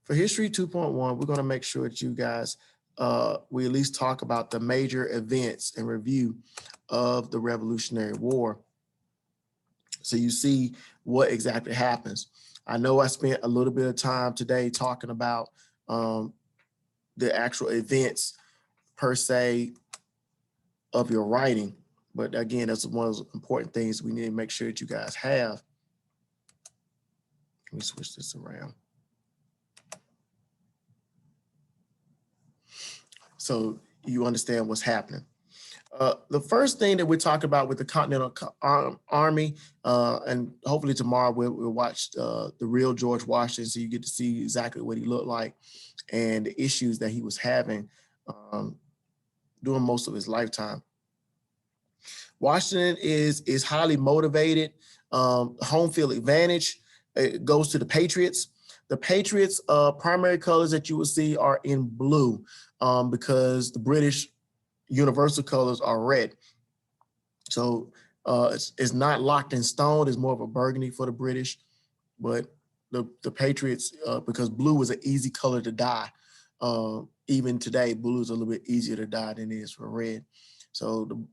For History 2.1, we're going to make sure that you guys, we at least talk about the major events and review of the Revolutionary War. So you see what exactly happens. I know I spent a little bit of time today talking about the actual events per se of your writing. But again, that's one of those important things we need to make sure that you guys have. Let me switch this around. So you understand what's happening. The first thing that we talk about with the Continental Army, and hopefully tomorrow we'll watch the real George Washington, so you get to see exactly what he looked like and the issues that he was having during most of his lifetime. Washington is highly motivated. Home field advantage, it goes to the Patriots. The Patriots' primary colors that you will see are in blue because the British universal colors are red. So it's not locked in stone. It's more of a burgundy for the British, but the Patriots, because blue is an easy color to dye. Even today, blue is a little bit easier to dye than it is for red. So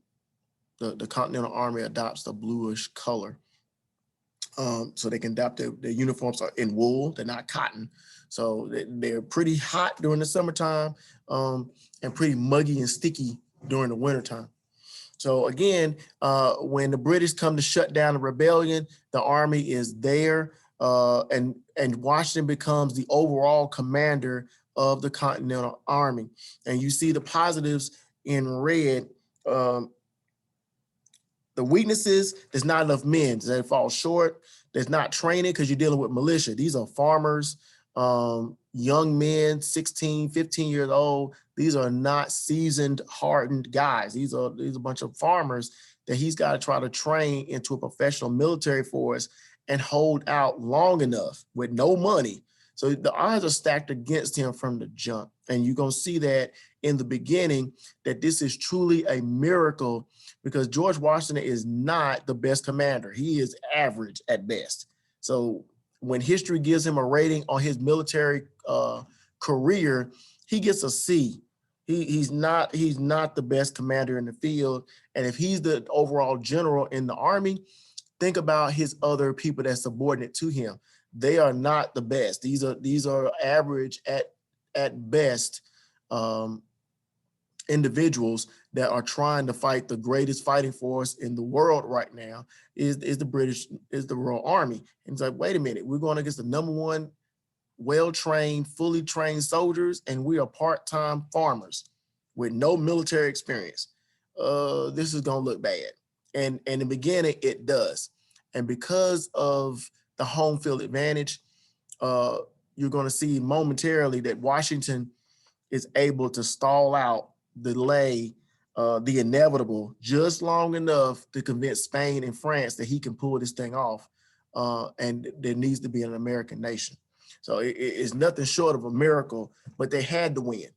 the Continental Army adopts the bluish color. So they can adapt their uniforms are in wool, they're not cotton. So they're pretty hot during the summertime and pretty muggy and sticky during the wintertime. So again, when the British come to shut down the rebellion, the army is there and Washington becomes the overall commander of the Continental Army. And you see the positives in red. The weaknesses, there's not enough men. They fall short. There's not training because you're dealing with militia. These are farmers, young men, 16, 15 years old. These are not seasoned, hardened guys. These are a bunch of farmers that he's got to try to train into a professional military force and hold out long enough with no money. So the odds are stacked against him from the jump. And you're going to see that in the beginning, that this is truly a miracle because George Washington is not the best commander. He is average at best. So when history gives him a rating on his military career, he gets a C. He's not the best commander in the field. And if he's the overall general in the army, think about his other people that's subordinate to him. They are not the best. These are average at best individuals that are trying to fight the greatest fighting force in the world right now is the Royal Army. And it's like, wait a minute, we're going against the number one well-trained, fully trained soldiers, and we are part-time farmers with no military experience. This is going to look bad. And in the beginning, it does. And because of the home field advantage, you're going to see momentarily that Washington is able to stall out, delay the inevitable just long enough to convince Spain and France that he can pull this thing off. And there needs to be an American nation. So it's nothing short of a miracle, but they had to win.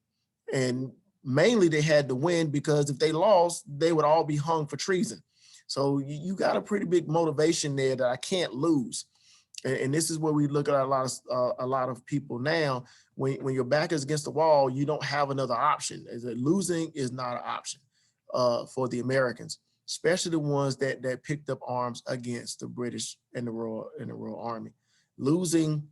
And mainly they had to win because if they lost, they would all be hung for treason. So you got a pretty big motivation there that I can't lose. And this is where we look at a lot of people now. When your back is against the wall, you don't have another option. Losing is not an option for the Americans, especially the ones that picked up arms against the British and the Royal Army. Losing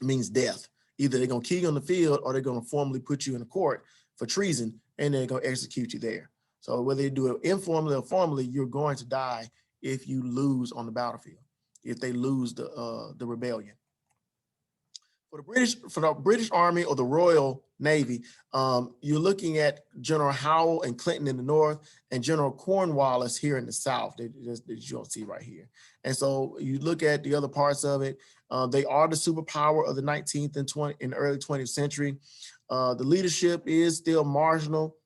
means death. Either they're gonna kill you on the field or they're gonna formally put you in a court for treason and they're gonna execute you there. So whether they do it informally or formally, you're going to die if you lose on the battlefield, if they lose the rebellion. For the British Army or the Royal Navy, you're looking at General Howell and Clinton in the north and General Cornwallis here in the south that you don't see right here. And so you look at the other parts of it, they are the superpower of the 19th and early 20th century. The leadership is still marginal.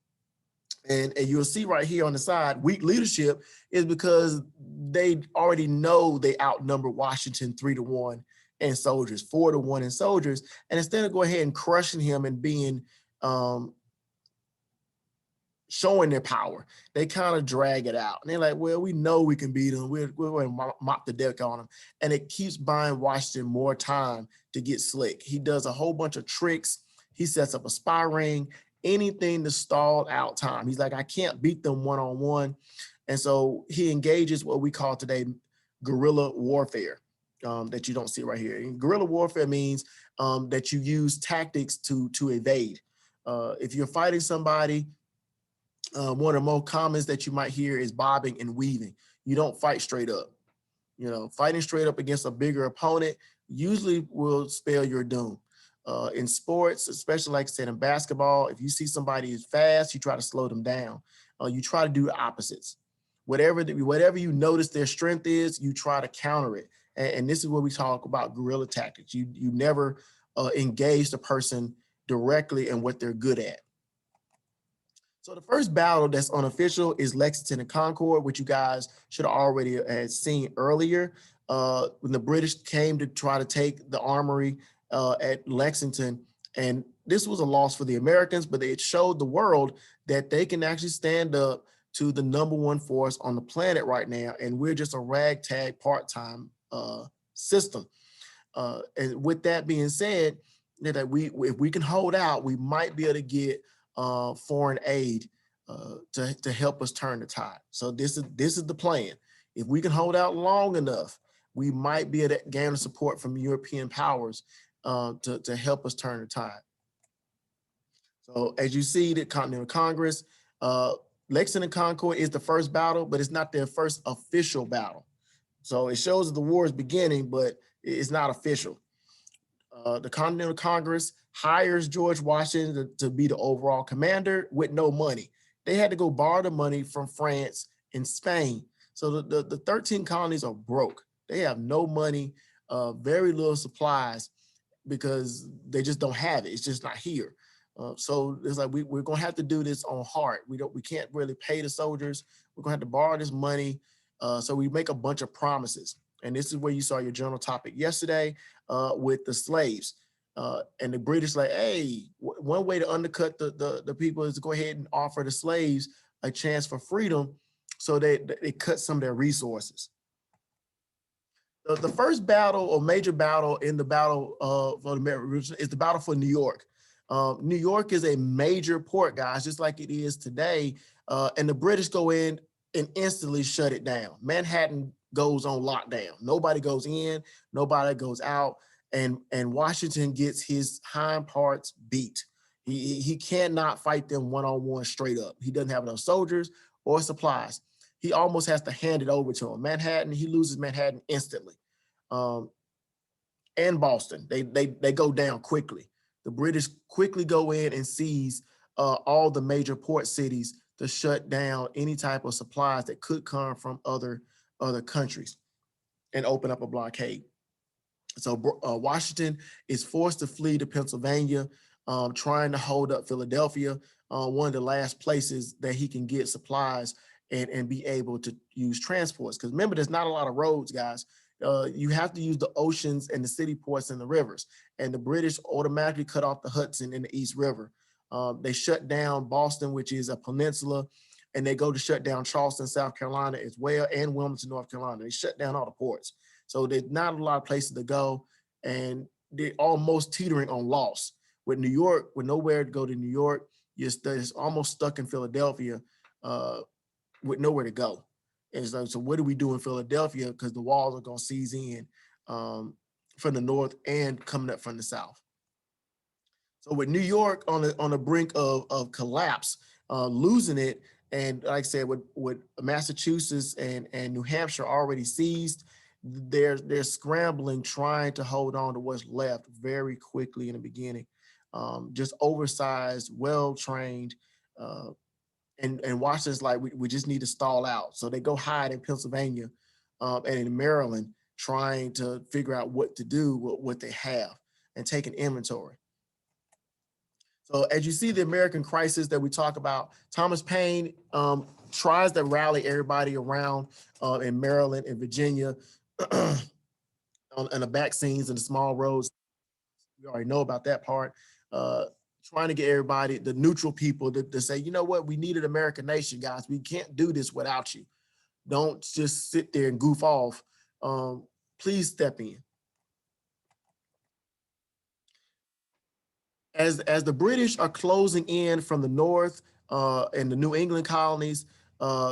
And you'll see right here on the side, weak leadership is because they already know they outnumber Washington 3-1 in soldiers, 4-1 in soldiers. And instead of going ahead and crushing him and being showing their power. They kind of drag it out. And they're like, well, we know we can beat them. We're going to mop the deck on them. And it keeps buying Washington more time to get slick. He does a whole bunch of tricks. He sets up a spy ring, anything to stall out time. He's like, I can't beat them one-on-one. And so he engages what we call today guerrilla warfare. That you don't see right here. And guerrilla warfare means that you use tactics to evade. If you're fighting somebody, one of the most commons that you might hear is bobbing and weaving. You don't fight straight up. You know, fighting straight up against a bigger opponent usually will spell your doom. In sports, especially like I said in basketball, if you see somebody is fast, you try to slow them down. You try to do the opposites. Whatever you notice their strength is, you try to counter it. And this is what we talk about guerrilla tactics. You never engage the person directly in what they're good at. So the first battle that's unofficial is Lexington and Concord, which you guys should have already had seen earlier. When the British came to try to take the armory at Lexington, and this was a loss for the Americans, but it showed the world that they can actually stand up to the #1 force on the planet right now, and we're just a ragtag part-time system. And with that being said, that if we can hold out, we might be able to get foreign aid to help us turn the tide. So this is the plan. If we can hold out long enough, we might be able to gain support from European powers to help us turn the tide. So as you see, the Continental Congress, Lexington and Concord is the first battle, but it's not their first official battle. So it shows that the war is beginning, but it's not official. The Continental Congress hires George Washington to be the overall commander with no money. They had to go borrow the money from France and Spain. So the 13 colonies are broke. They have no money, very little supplies because they just don't have it. It's just not here. So it's like we're gonna have to do this on heart. We can't really pay the soldiers. We're gonna have to borrow this money. So we make a bunch of promises. And this is where you saw your journal topic yesterday with the slaves. And the British like, hey, one way to undercut the people is to go ahead and offer the slaves a chance for freedom, so they cut some of their resources. The first battle or major battle in the battle for the American is the battle for New York. New York is a major port, guys, just like it is today. And the British go in and instantly shut it down. Manhattan goes on lockdown. Nobody goes in, nobody goes out, and Washington gets his hind parts beat. He cannot fight them one-on-one straight up. He doesn't have enough soldiers or supplies. He almost has to hand it over to him. Manhattan, he loses Manhattan instantly. And Boston, they go down quickly. The British quickly go in and seize all the major port cities to shut down any type of supplies that could come from other countries and open up a blockade. So Washington is forced to flee to Pennsylvania, trying to hold up Philadelphia, one of the last places that he can get supplies and be able to use transports. Because remember, there's not a lot of roads, guys. You have to use the oceans and the city ports and the rivers. And the British automatically cut off the Hudson and the East River. They shut down Boston, which is a peninsula, and they go to shut down Charleston, South Carolina as well, and Wilmington, North Carolina. They shut down all the ports. So there's not a lot of places to go, and they're almost teetering on loss. With New York, with nowhere to go to New York, you're almost stuck in Philadelphia with nowhere to go. And so what do we do in Philadelphia? Because the walls are going to seize in from the north and coming up from the south. So with New York on the brink of collapse, losing it, and like I said, with Massachusetts and New Hampshire already seized, they're scrambling, trying to hold on to what's left very quickly in the beginning. Just oversized, well-trained, and Washington's like, we just need to stall out. So they go hide in Pennsylvania and in Maryland, trying to figure out what to do with what they have and take an inventory. So as you see the American crisis that we talk about, Thomas Paine tries to rally everybody around in Maryland and Virginia on the back scenes and the small roads. We already know about that part. trying to get everybody, the neutral people, to say, you know what, we need an American nation, guys. We can't do this without you. Don't just sit there and goof off. Please step in. As the British are closing in from the north and the New England colonies,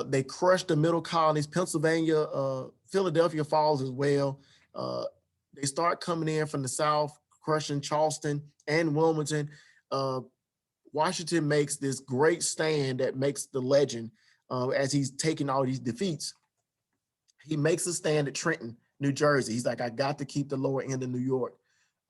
they crushed the middle colonies. Pennsylvania, Philadelphia falls as well. They start coming in from the south, crushing Charleston and Wilmington. Uh, Washington makes this great stand that makes the legend as he's taking all these defeats. He makes a stand at Trenton, New Jersey. He's like, I got to keep the lower end of New York.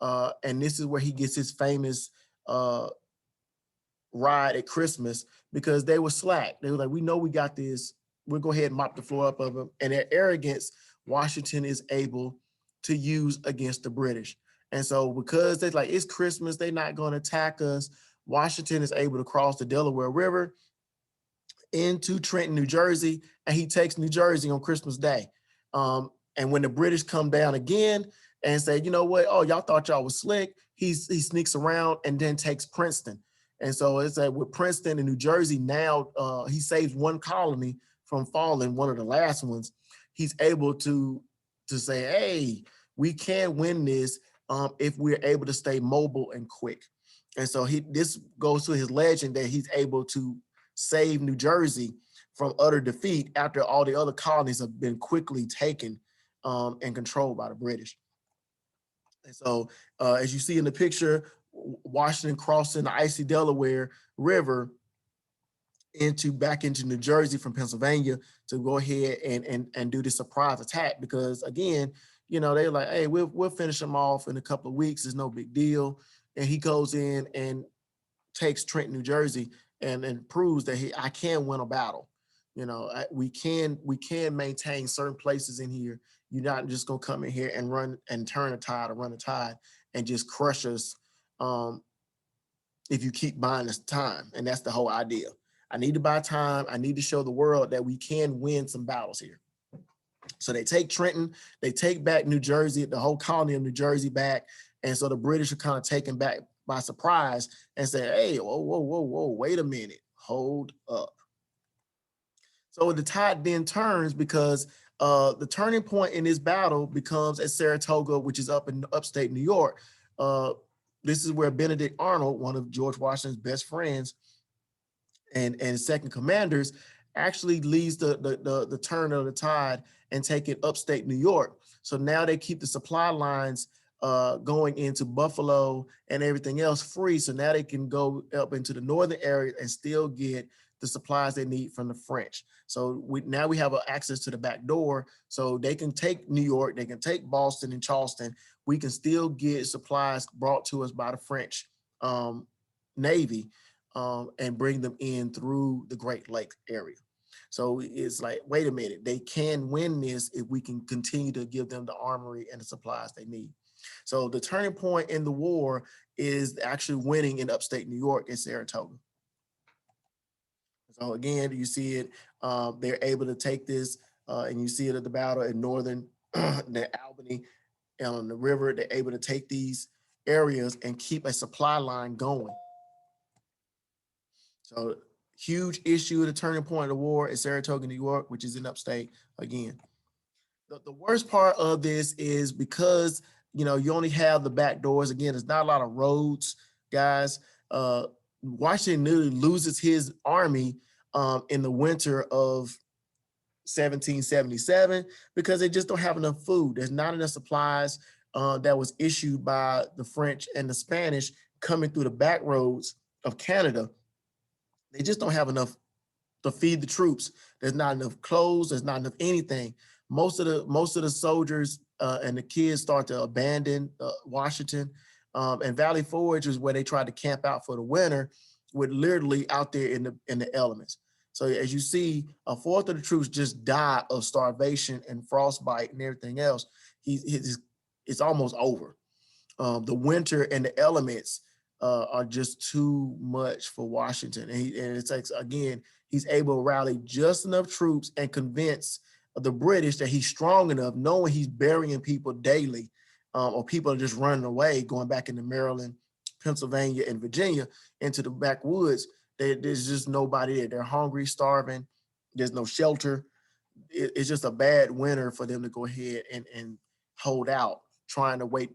And this is where he gets his famous ride at Christmas, because they were slack. They were like, we know we got this. We'll go ahead and mop the floor up of them. And their arrogance, Washington is able to use against the British. And so because they're like, it's Christmas, they're not going to attack us, Washington is able to cross the Delaware River into Trenton, New Jersey, and he takes New Jersey on Christmas Day. And when the British come down again and say, you know what, oh, y'all thought y'all was slick, he sneaks around and then takes Princeton. And so it's like with Princeton and New Jersey now, he saves one colony from falling, one of the last ones. He's able to say, hey, we can win this if we're able to stay mobile and quick. And so this goes to his legend that he's able to save New Jersey from utter defeat after all the other colonies have been quickly taken and controlled by the British. And so as you see in the picture, Washington crossing the icy Delaware River back into New Jersey from Pennsylvania to go ahead and do the surprise attack, because again, you know, they're like, hey, we'll finish them off in a couple of weeks. It's no big deal. And he goes in and takes Trenton, New Jersey, and proves that I can win a battle. You know, we can maintain certain places in here. You're not just gonna come in here and run and turn a tide or run a tide and just crush us if you keep buying us time. And that's the whole idea. I need to buy time. I need to show the world that we can win some battles here. So they take Trenton, they take back New Jersey, the whole colony of New Jersey back. And so the British are kind of taken back by surprise and say, hey, whoa, wait a minute, hold up. So the tide then turns because the turning point in this battle becomes at Saratoga, which is up in upstate New York. This is where Benedict Arnold, one of George Washington's best friends and second commanders, actually leads the turn of the tide and take it upstate New York. So now they keep the supply lines going into Buffalo and everything else free. So now they can go up into the northern area and still get the supplies they need from the French. So now we have access to the back door, so they can take New York, they can take Boston and Charleston. We can still get supplies brought to us by the French Navy and bring them in through the Great Lakes area. So it's like, wait a minute, they can win this if we can continue to give them the armory and the supplies they need. So the turning point in the war is actually winning in upstate New York in Saratoga. So again, you see it, they're able to take this, and you see it at the battle in northern the Albany and on the river. They're able to take these areas and keep a supply line going. So huge issue, the turning point of the war is Saratoga, New York, which is in upstate again. The worst part of this is because, you know, you only have the back doors. Again, there's not a lot of roads, guys. Washington nearly loses his army in the winter of 1777 because they just don't have enough food. There's not enough supplies that was issued by the French and the Spanish coming through the back roads of Canada. They just don't have enough to feed the troops. There's not enough clothes. There's not enough anything. Most of the soldiers and the kids start to abandon Washington. And Valley Forge is where they tried to camp out for the winter, with literally out there in the elements. So as you see, a fourth of the troops just die of starvation and frostbite and everything else. It's almost over. The winter and the elements are just too much for Washington. And it's like, again, he's able to rally just enough troops and convince the British that he's strong enough, knowing he's burying people daily, or people are just running away, going back into Maryland, Pennsylvania and Virginia into the backwoods, there's just nobody there. They're hungry, starving. There's no shelter. It's just a bad winter for them to go ahead and hold out, trying to wait,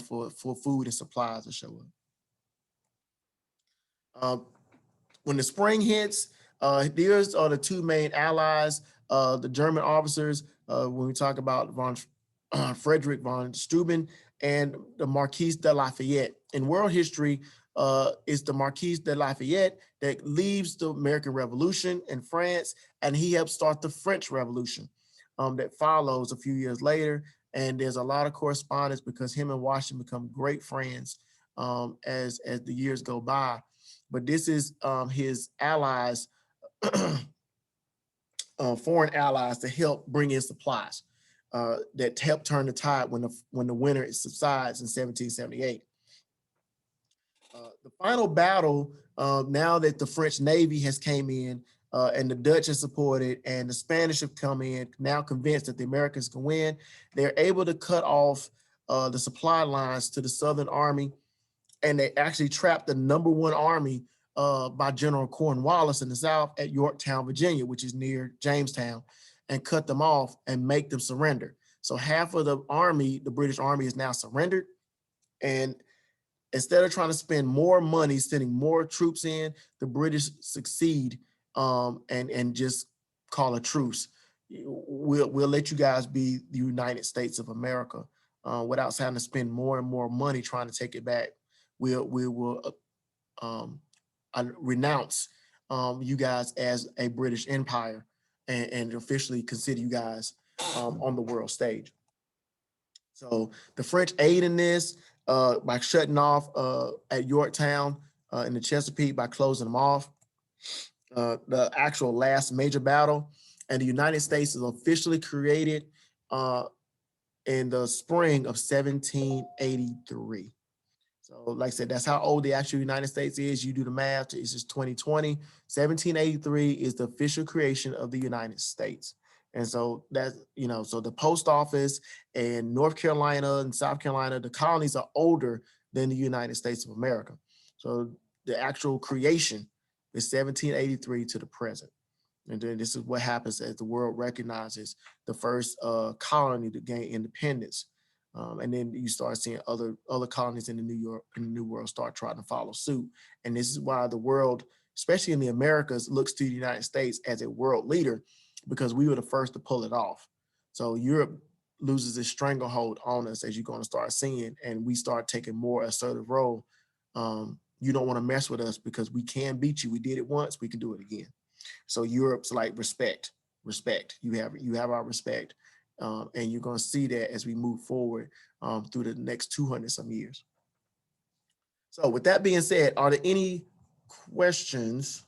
for food and supplies to show up. When the spring hits, these are the two main allies, the German officers, when we talk about Frederick von Steuben and the Marquis de Lafayette. In world history, it's the Marquis de Lafayette that leads the American Revolution in France, and he helped start the French Revolution that follows a few years later. And there's a lot of correspondence because him and Washington become great friends as the years go by. But this is his allies, foreign allies, to help bring in supplies that help turn the tide when the winter subsides in 1778. The final battle, now that the French Navy has came in and the Dutch has supported and the Spanish have come in, now convinced that the Americans can win, they're able to cut off the supply lines to the Southern Army, and they actually trapped the #1 army by General Cornwallis in the South at Yorktown, Virginia, which is near Jamestown, and cut them off and make them surrender. So half of the army, the British Army, is now surrendered. And instead of trying to spend more money, sending more troops in, the British succeed and just call a truce. We'll let you guys be the United States of America without having to spend more and more money trying to take it back. We will renounce you guys as a British empire and officially consider you guys on the world stage. So the French aid in this by shutting off at Yorktown in the Chesapeake, by closing them off. The actual last major battle, and the United States is officially created in the spring of 1783. So like I said, that's how old the actual United States is. You do the math, it's just 2020. 1783 is the official creation of the United States. And so that's, so the post office and North Carolina and South Carolina, the colonies are older than the United States of America. So the actual creation is 1783 to the present. And then this is what happens as the world recognizes the first colony to gain independence. And then you start seeing other colonies in the New World start trying to follow suit. And this is why the world, especially in the Americas, looks to the United States as a world leader, because we were the first to pull it off. So Europe loses its stranglehold on us, as you're going to start seeing, and we start taking more assertive role. You don't want to mess with us because we can beat you. We did it once, we can do it again. So Europe's like, respect. You have our respect. And you're going to see that as we move forward through the next 200 some years. So with that being said, are there any questions